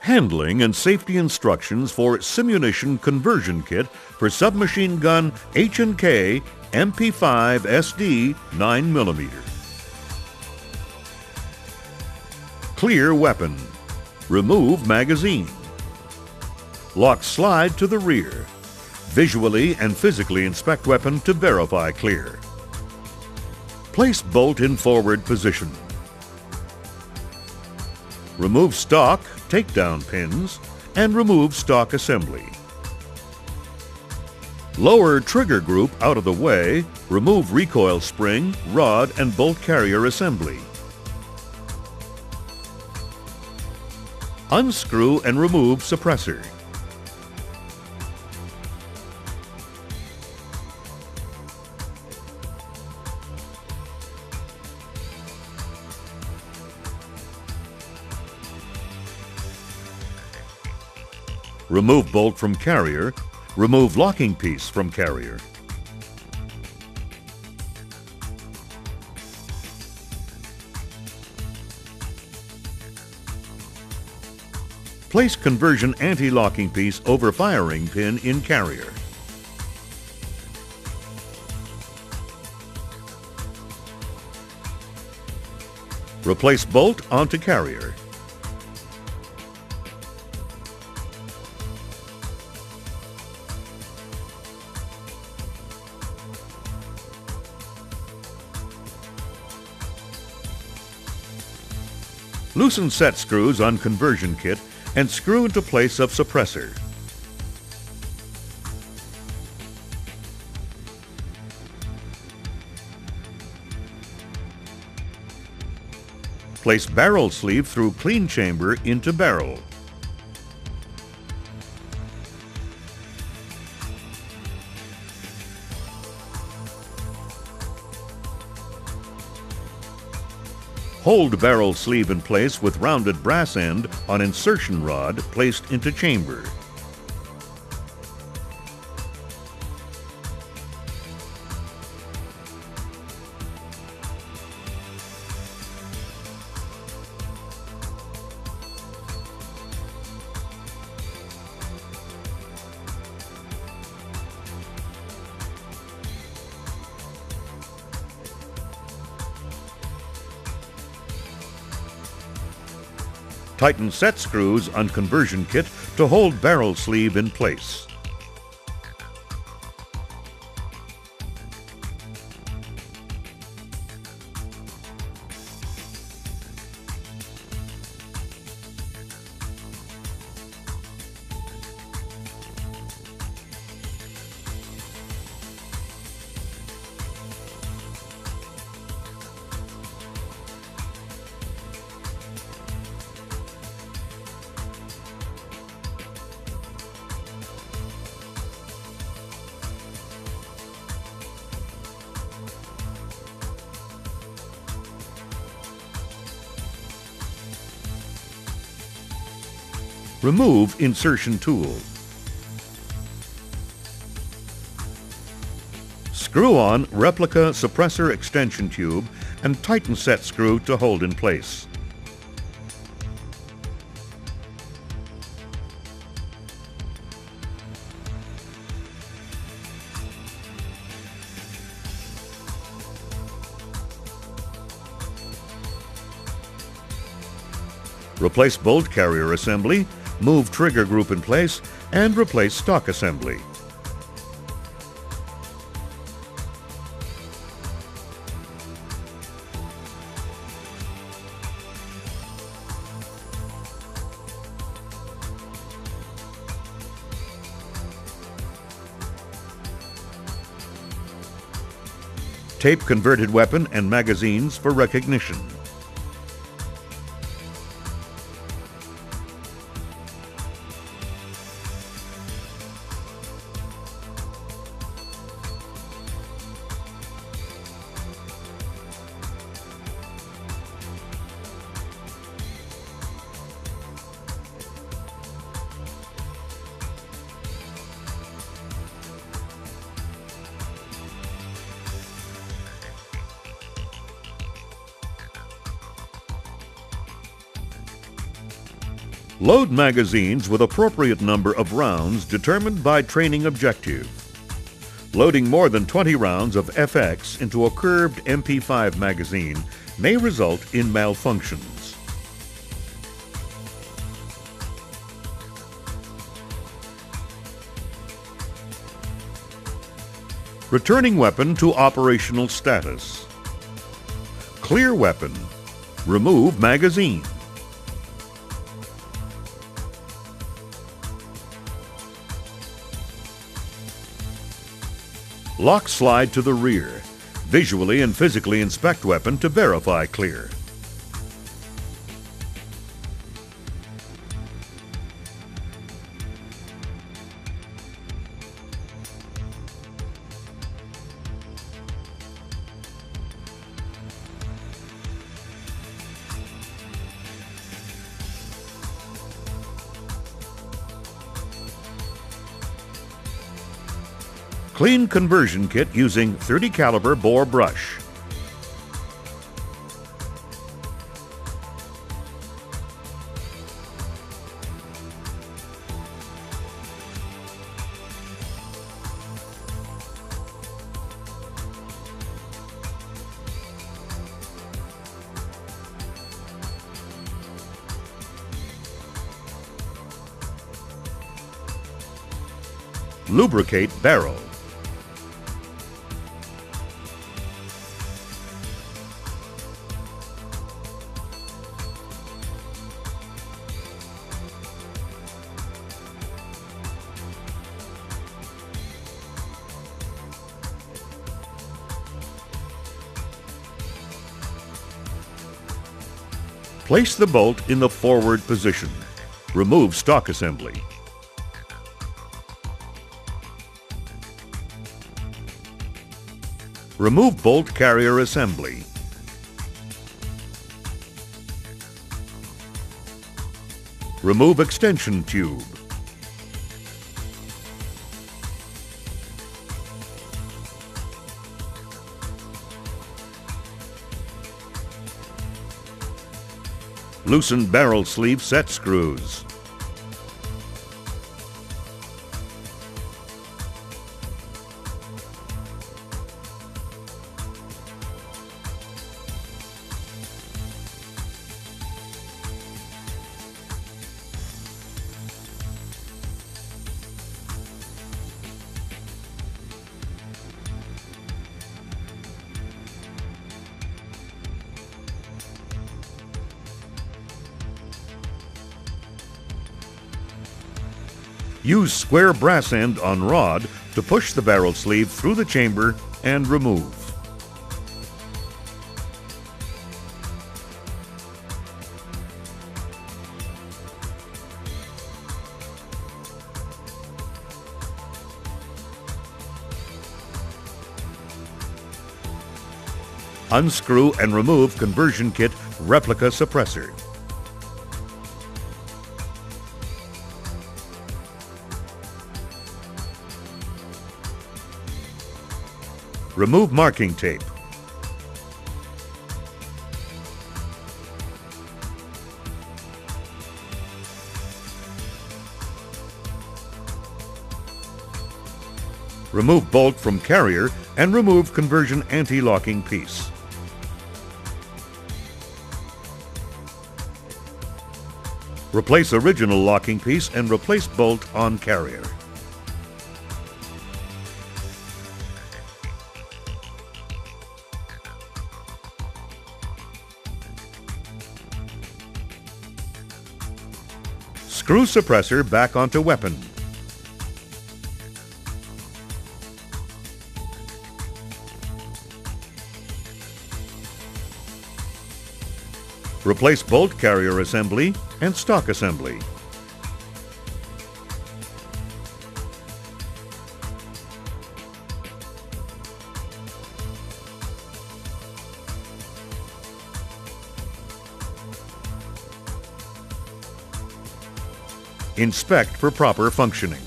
Handling and safety instructions for Simunition Conversion Kit for Submachine Gun H&K MP5 SD 9mm. Clear weapon. Remove magazine. Lock slide to the rear. Visually and physically inspect weapon to verify clear. Place bolt in forward position. Remove stock, takedown pins, and remove stock assembly. Lower trigger group out of the way, remove recoil spring, rod, and bolt carrier assembly. Unscrew and remove suppressor. Remove bolt from carrier. Remove locking piece from carrier. Place conversion anti-locking piece over firing pin in carrier. Replace bolt onto carrier. Loosen set screws on conversion kit and screw into place of suppressor. Place barrel sleeve through clean chamber into barrel. Hold barrel sleeve in place with rounded brass end on insertion rod placed into chamber. Tighten set screws on conversion kit to hold barrel sleeve in place. Remove insertion tool. Screw on replica suppressor extension tube and tighten set screw to hold in place. Replace bolt carrier assembly, move trigger group in place, and replace stock assembly. Tape converted weapon and magazines for recognition. Load magazines with appropriate number of rounds determined by training objective. Loading more than 20 rounds of FX into a curved MP5 magazine may result in malfunctions. Returning weapon to operational status. Clear weapon. Remove magazine. Lock slide to the rear. Visually and physically inspect weapon to verify clear. Clean conversion kit using .30 caliber bore brush. Lubricate barrel. Place the bolt in the forward position. Remove stock assembly. Remove bolt carrier assembly. Remove extension tube. Loosen barrel sleeve set screws. Use square brass end on rod to push the barrel sleeve through the chamber and remove. Unscrew and remove conversion kit replica suppressor. Remove marking tape. Remove bolt from carrier and remove conversion anti-locking piece. Replace original locking piece and replace bolt on carrier. Screw suppressor back onto weapon. Replace bolt carrier assembly and stock assembly. Inspect for proper functioning.